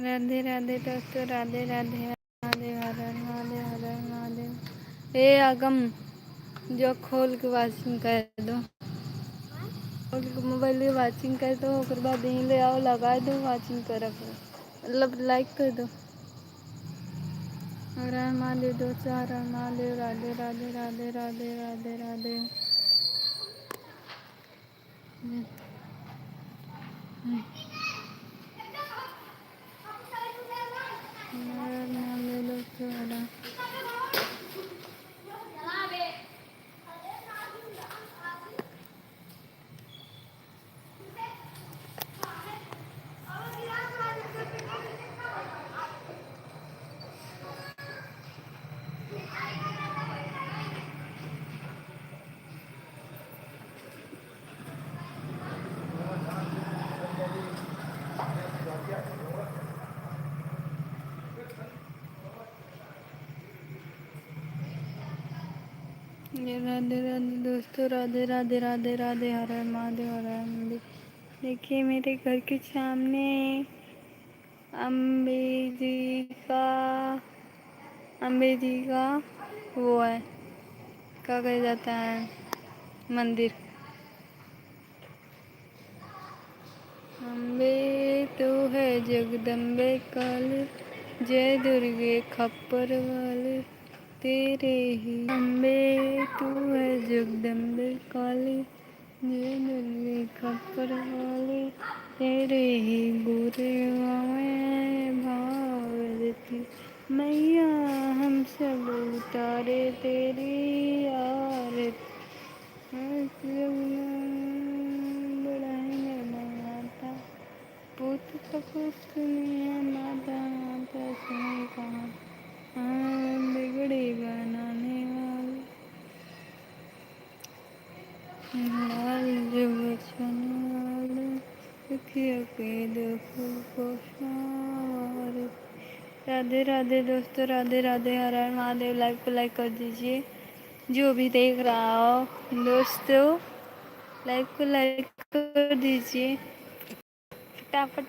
राधे राधे दोस्तों, राधे राधे, महादेव, हर हर महादेव, हर हर महादेव। ए आगम, जो खोल के वाचिंग कर दो, खोल के मोबाइल में वाचिंग कर दो, ओकर बाद यहीं ले आओ, लगा दो, वाचिंग कर मतलब लाइक कर दो। हर हर महादेव दोस्तों, हर हर महादेव, राधे राधे, राधे राधे, राधे राधे। हर हर महादेव दोस्तों, हर हर। राधे राधे दोस्तों, राधे राधे, राधे राधे, हर हर महादेव, हर हर महादेव। देखिए मेरे घर के सामने अम्बे जी का अम्बे जी का वो है, क्या कहा जाता है, मंदिर। अम्बे तो है जगदम्बे काली, जय दुर्गे खप्पर वाले, तेरे ही अम्बे तू है जगदम्बे काली, जय दुर्गे खप्पर वाले, तेरे ही बुरे में भावती मैया, हम सब उतारे तेरी आरती, बढ़ाएंगे माता, पुत पुत माता माता से कहा, बिगड़ी बनाने वाले लाल जो बचन वाले, दुखिया के दुख को सवार। राधे राधे दोस्तों, राधे राधे, हर हर महादेव। लाइक को लाइक कर दीजिए, जो भी देख रहा हो दोस्तों, लाइक को लाइक कर दीजिए फटाफट।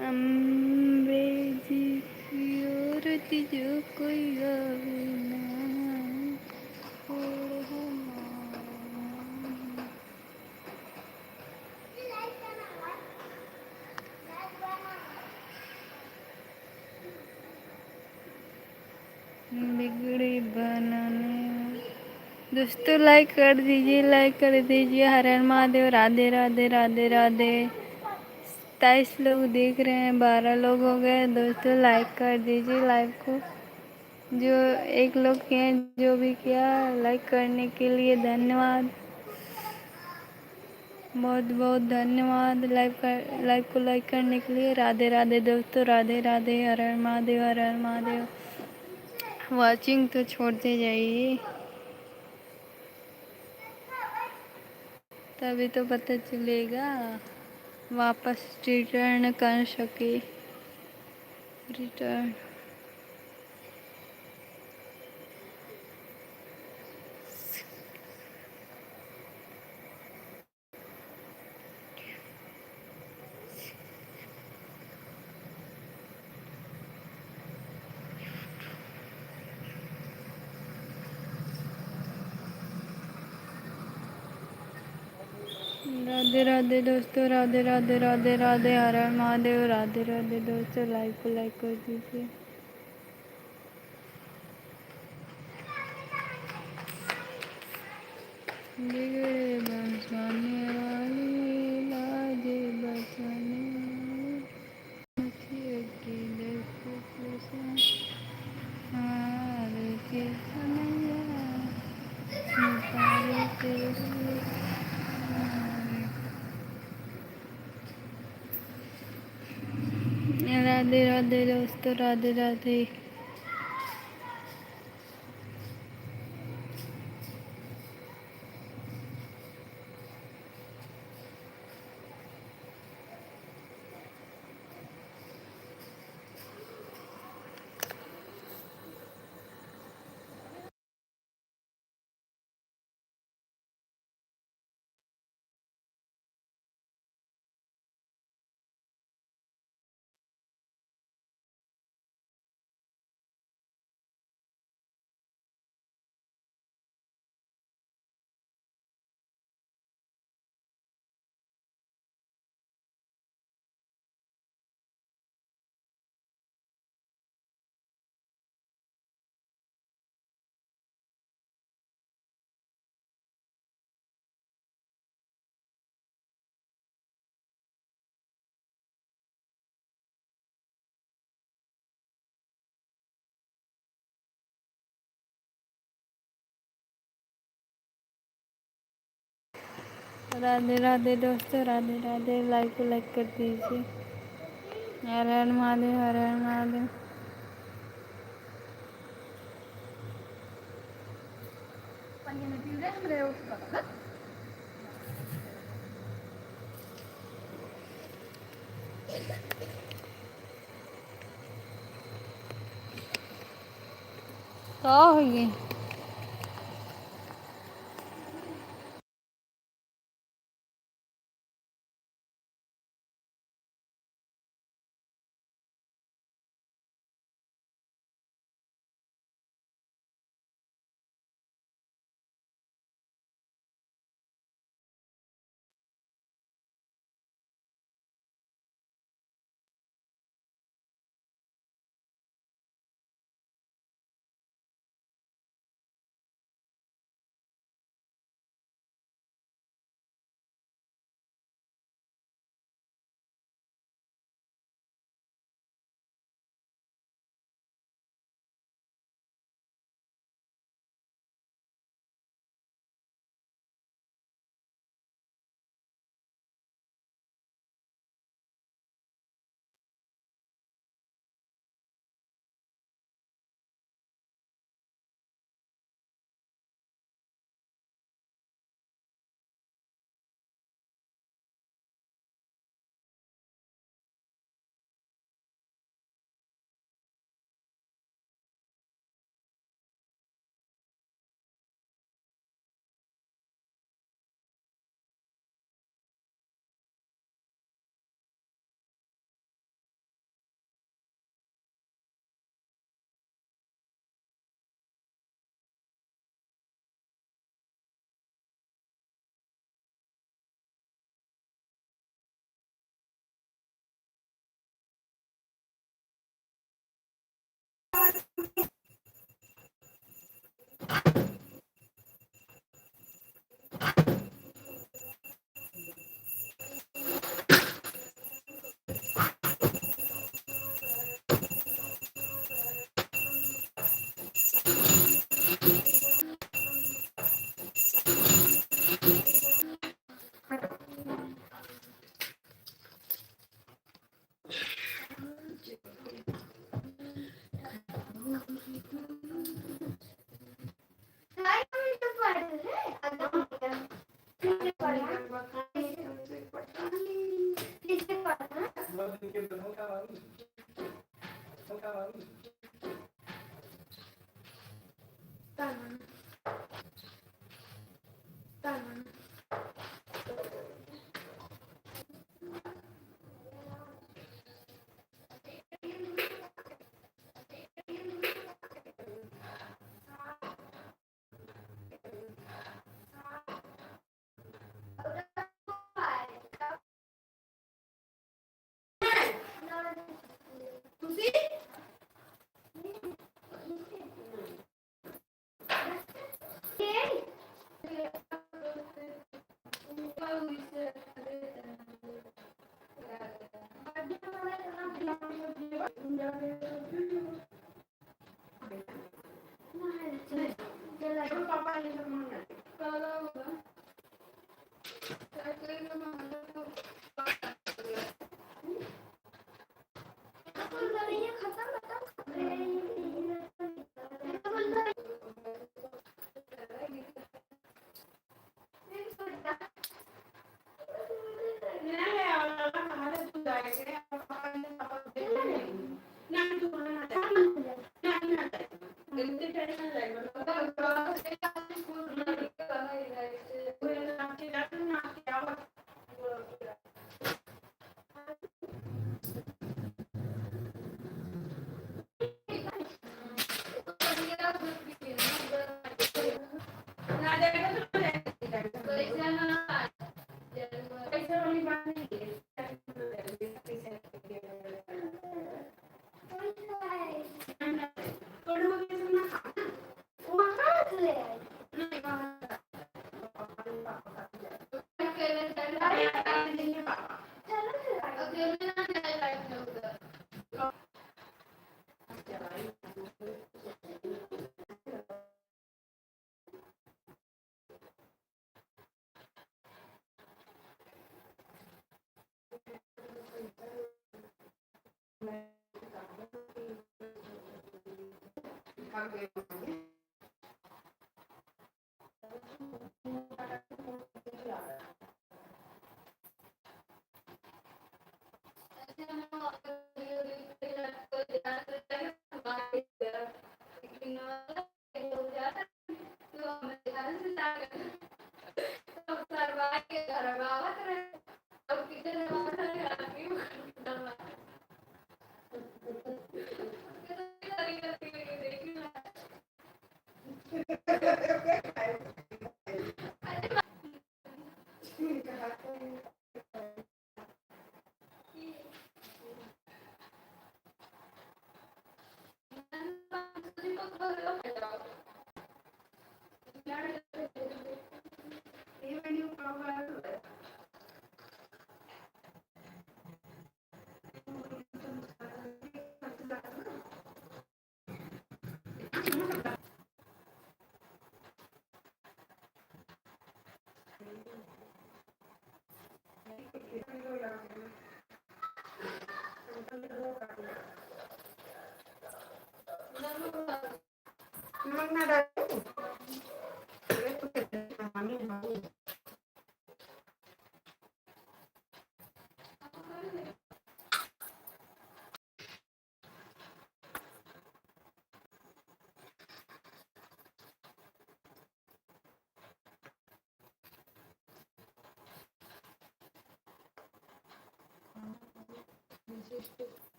अम्बे जी की औरत जो कोई गावे ना, छोड़ हमारा। बिगड़ी बनाने दोस्तों, लाइक कर दीजिए, लाइक कर दीजिए। हर हर महादेव, राधे राधे, राधे राधे। 27 लोग देख रहे हैं, 12 लोग हो गए दोस्तों। लाइक कर दीजिए लाइव को, जो एक लोग किए, जो भी किया लाइक करने के लिए धन्यवाद, बहुत बहुत धन्यवाद। लाइव को लाइक करने के लिए। राधे राधे दोस्तों, राधे राधे, हर हर महादेव, हर हर महादेव। वॉचिंग तो छोड़ते जाइए, तभी तो पता चलेगा, वापस रिटर्न कर सके। रिटर्न राधे राधे दोस्तों, राधे राधे, राधे राधे, हर हर महादेव। राधे राधे दोस्तों, लाइव को लाइक कर दीजिए। बिगड़े बचाने वाली, लाज बचाने वाली, मुखिया की दर पे हार के कन्हैया, उतारे तेरे हार। राधे राधे दोस्तों, राधे राधे। राधे राधे दोस्तों, राधे राधे। लाइक को लाइक कर दीजिए। हर हर महादेव, हर हर महादेव। तो होगी